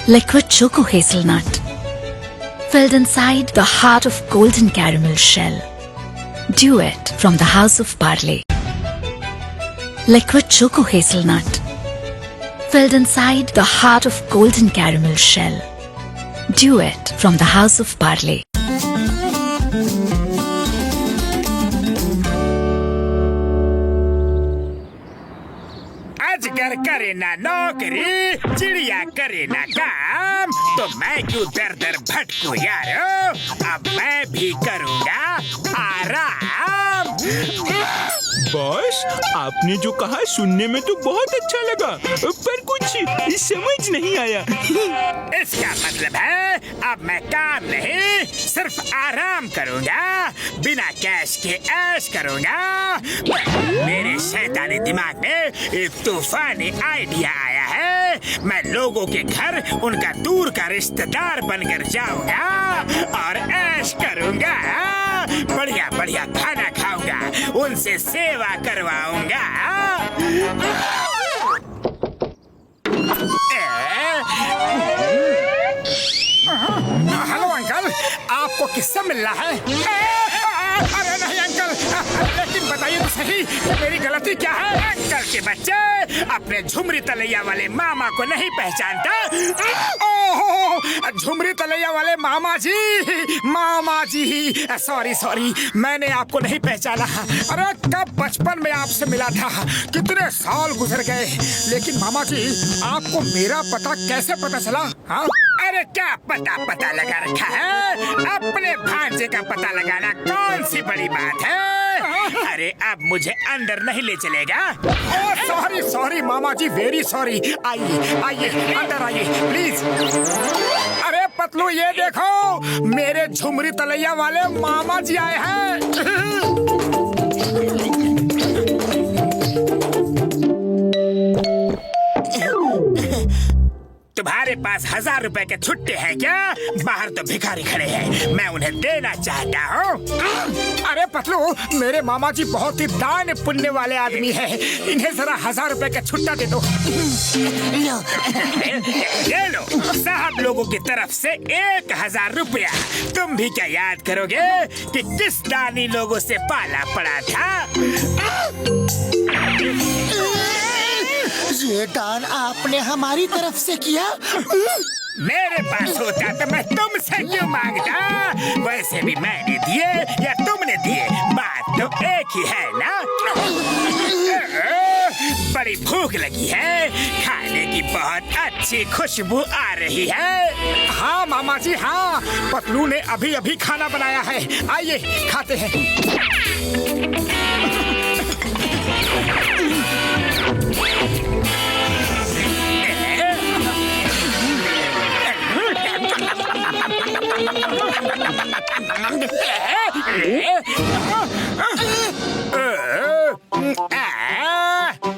Liquid Choco Hazelnut, filled inside the heart of golden caramel shell. Duet from the House of Parle. Liquid Choco Hazelnut, filled inside the heart of golden caramel shell. Duet from the House of Parle. अजगर करे ना नौकरी, चिड़िया करे ना काम, तो मैं क्यों दर दर भटकूं यारो। अब मैं भी करूँगा आराम। बॉस, आपने जो कहा सुनने में तो बहुत अच्छा लगा, पर कुछ समझ नहीं आया। इसका मतलब है अब मैं काम नहीं सिर्फ आराम करूँगा, बिना कैश के ऐश करूँगा। मेरे शैतानी दिमाग में एक तूफानी आइडिया आया है। मैं लोगों के घर उनका दूर का रिश्तेदार बनकर जाऊँगा और ऐश करूँगा। बढ़िया बढ़िया खाना खाऊंगा, उनसे सेवा करवाऊंगा। हेलो अंकल, आपको किससे मिलना है? अरे नहीं अंकल, लेकिन बताइए तो सही मेरी गलती क्या है? अंकल के बच्चे अपने झुमरी तलैया वाले मामा को नहीं पहचानता। ओह, झुमरी तलैया वाले मामा जी, सॉरी, मैंने आपको नहीं पहचाना। अरे कब बचपन में आपसे मिला था, कितने साल गुजर गए, लेकिन मामा जी आपको मेरा पता कैसे पता चला? हाँ, अरे क्या पता लगा रखा है? अपने भांजे का पता लगाना कौन सी बड़ी बात है? अरे अब मुझे अंदर नहीं ले चलेगा? ओह सॉरी मामा जी, वेरी सॉरी। आइए अंदर आइए प्लीज। अरे पतलू ये देखो, मेरे झुमरी तलैया वाले मामा जी आए हैं। तुम्हारे पास 1000 रुपए के छुट्टे हैं क्या? बाहर तो भिखारी खड़े हैं, मैं उन्हें देना चाहता हूँ। अरे पतलू, मेरे मामा जी बहुत ही दान पुण्य वाले आदमी हैं, इन्हें जरा 1000 रुपए का छुट्टा दे दो। ये लो साहब लोगों की तरफ से 1000 रुपया। तुम भी क्या याद करोगे कि किस दानी लोगों से पाला पड़ा था? ये दान आपने हमारी तरफ से किया? मेरे पास होता तो मैं तुमसे क्यों मांगता? वैसे भी मैंने दिए या तुमने दिए, बात तो एक ही है ना? बड़ी भूख लगी है, खाने की बहुत अच्छी खुशबू आ रही है। हाँ मामा जी हाँ, पतलू ने अभी खाना बनाया है, आइए खाते हैं।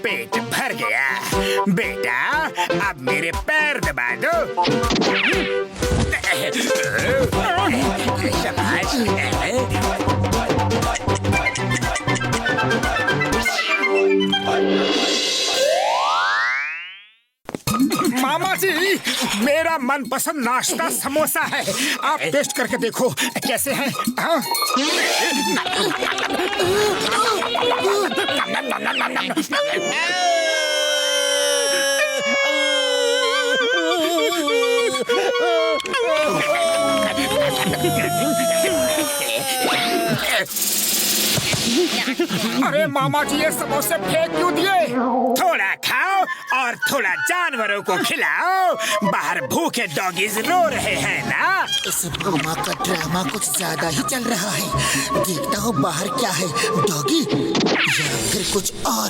पेट भर गया बेटा, अब मेरे पैर दबा दो। शाबाश। मामा जी, मेरा मनपसंद नाश्ता समोसा है, आप टेस्ट करके देखो कैसे है। हाँ? अरे मामा जी, ये समोसे फेंक क्यों दिए? थोड़ा खाओ और थोड़ा जानवरों को खिलाओ, बाहर भूखे डॉगीज रो रहे हैं ना। इस मामा का ड्रामा कुछ ज्यादा ही चल रहा है। देखता हूँ बाहर क्या है, डॉगी या फिर कुछ और।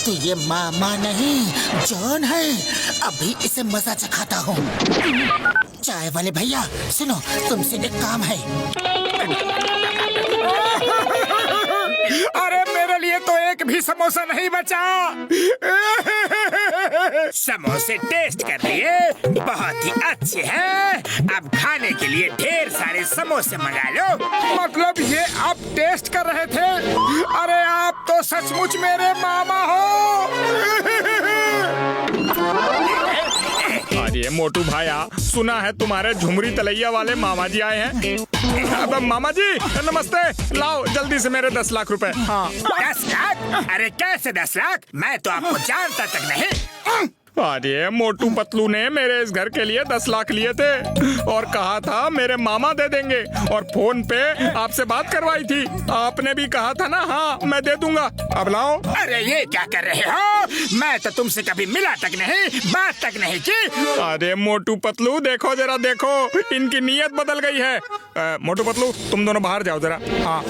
तो ये मामा नहीं जॉन है, अभी इसे मजा चखाता हूँ। चाय वाले भैया सुनो, तुमसे एक काम है। अरे मेरे लिए तो एक भी समोसा नहीं बचा। समोसे टेस्ट कर लिए, बहुत ही अच्छे हैं। अब खाने के लिए ढेर सारे समोसे मंगा लो। मतलब ये आप टेस्ट कर रहे थे? अरे आप तो सचमुच मेरे मामा हो। अरे मोटू भाया, सुना है तुम्हारे झुमरी तलैया वाले मामा जी आए हैं। अब मामा जी नमस्ते, लाओ जल्दी से मेरे 10 लाख रुपए। हाँ 10 लाख? अरे कैसे 10 लाख? मैं तो आपको जानता तक नहीं। अरे मोटू पतलू ने मेरे इस घर के लिए 10 लाख लिए थे और कहा था मेरे मामा दे देंगे, और फोन पे आपसे बात करवाई थी। आपने भी कहा था ना हाँ मैं दे दूंगा। अब लाओ। अरे ये क्या कर रहे हो? मैं तो तुमसे कभी मिला तक नहीं, बात तक नहीं की। अरे मोटू पतलू देखो जरा, देखो इनकी नीयत बदल गई है। मोटू पतलू तुम दोनों बाहर जाओ जरा। हाँ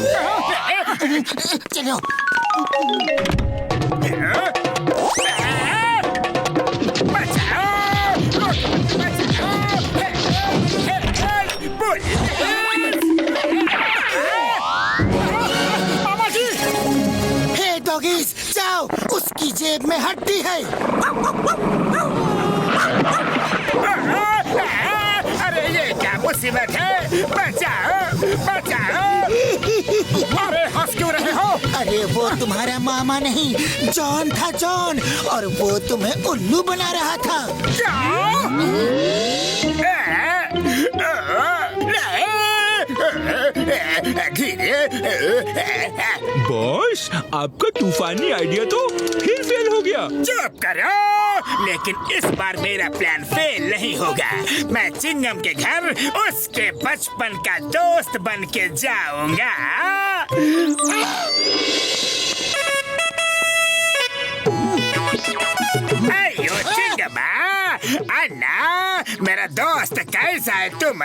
चलो। हे डॉगीज, जाओ, उसकी जेब में हड्डी है। अरे ये क्या मुसीबत है? बचाओ बचाओ। अरे हंस क्यों रहे हो? अरे वो तुम्हारा मामा नहीं, जॉन था, जॉन, और वो तुम्हें उल्लू बना रहा था। बॉस, आपका तूफानी आइडिया तो फिर फेल हो गया। चुप करो, लेकिन इस बार मेरा प्लान फेल नहीं होगा। मैं चिंगम के घर उसके बचपन का दोस्त बन के जाऊंगा। अयो चिंगमा, अन्ना मेरा दोस्त कैसा है तुम?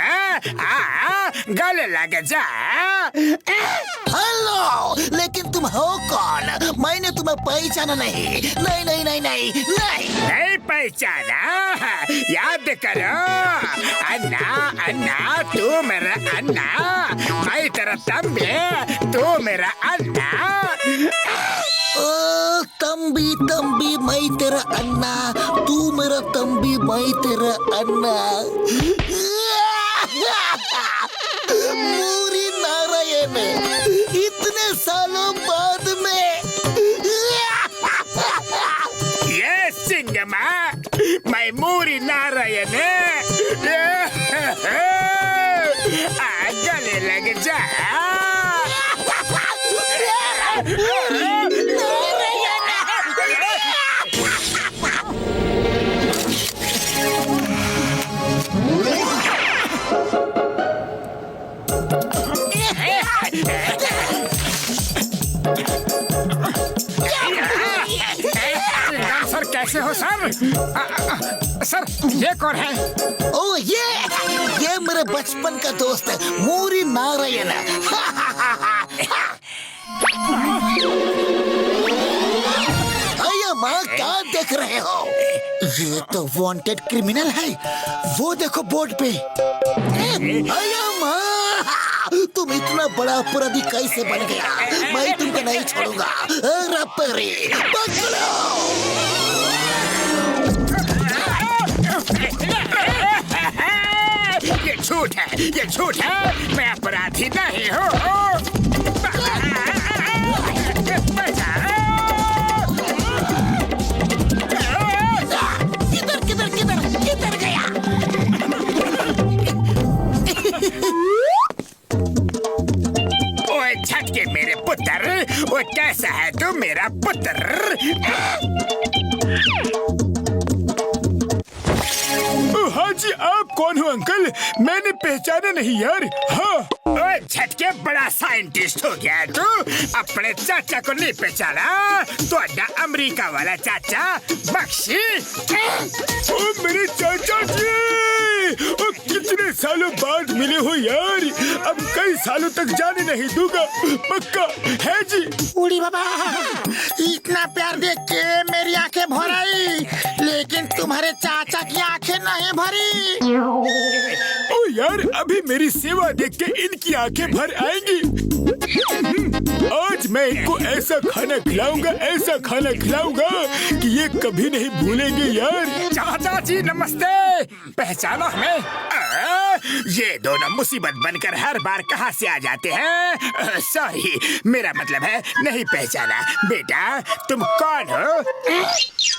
गले लग जा। हेलो, लेकिन तुम हो कौन? मैंने तुम्हें पहचाना नहीं। नहीं नहीं नहीं नहीं नहीं नहीं पहचाना? याद करो, अन्ना अन्ना तू मेरा अन्ना, मैं तेरा तंबी, तू मेरा अन्ना। ओ तंबी तंबी, मैं तेरा अन्ना, तू मेरा तंबी, मैं तेरा अन्ना। मूरी नारायण, इतने सालों बाद में। ये सिंगमा, मैं मूरी नारायण, गले लग जा। सर कैसे हो सर? सर ये कौन है? ओ ये मेरे बचपन का दोस्त है, मूरी नारायण। अया माँ, क्या देख रहे हो? ये तो वांटेड क्रिमिनल है। वो देखो बोर्ड पे। अया माँ, तुम इतना बड़ा अपराधी कैसे बन गया? मैं तुमको नहीं छोड़ूंगा। रपरी पकड़ो। ये झूठ है, ये झूठ है। मैं अपराधी नहीं हूँ। किधर किधर किधर किधर गया? ओए झटके मेरे पुत्र, वो कैसा है तू मेरा पुत्र? हाँ जी, आप कौन हो अंकल? मैंने पहचाना नहीं यार। हाँ ओए झटके, बड़ा साइंटिस्ट हो गया तू। अपने चाचा को नहीं पहचाना? तो अड्डा अमेरिका वाला चाचा बख्शी। ओ मेरे चाचा जी, ओ कितने सालों बाद मिले हो यार। अब कई सालों तक जाने नहीं दूंगा, पक्का है जी। उड़ी बाबा, इतना प्यार देख के मेरी आंखें भर आई, लेकिन तुम्हारे चाचा की आंखें नहीं भरी। ओ यार, अभी मेरी सेवा देख के इनकी आंखें भर आएंगी। आज मैं इनको ऐसा खाना खिलाऊंगा, ऐसा खाना खिलाऊंगा कि ये कभी नहीं भूलेंगे यार। चाचा जी नमस्ते। पहचाना हमें? ये दोनों मुसीबत बनकर हर बार कहाँ से आ जाते हैं? सॉरी, मेरा मतलब है नहीं पहचाना। बेटा तुम कौन हो?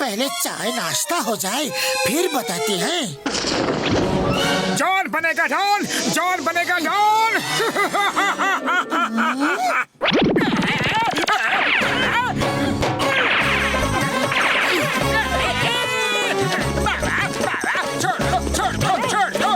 पहले चाय नाश्ता हो जाए फिर बताते हैं। जॉन बनेगा डॉन, जॉन बनेगा डॉन। छोड़ दो, छोड़ दो।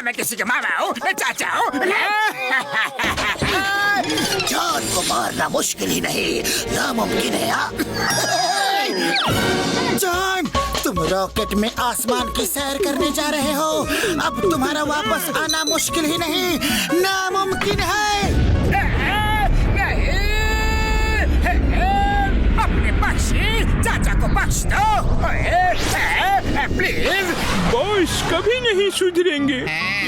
मैं किसी का मामा हूँ, मैं चाचा हूँ। जॉन को मारना मुश्किल ही नहीं, नामुमकिन है। जॉन, तुम रॉकेट में आसमान की सैर करने जा रहे हो। अब तुम्हारा वापस आना मुश्किल ही नहीं, नामुमकिन है। अपने बख्शी चाचा को बख्श दो, प्लीज। बॉस कभी नहीं सुधरेंगे।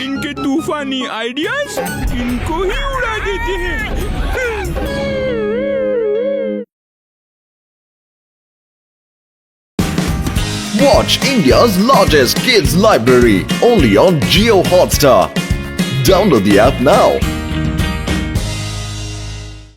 इनके तूफानी आइडियाज इनको ही उड़ा देते हैं। Watch India's largest kids library only on Jio Hotstar. Download the app now.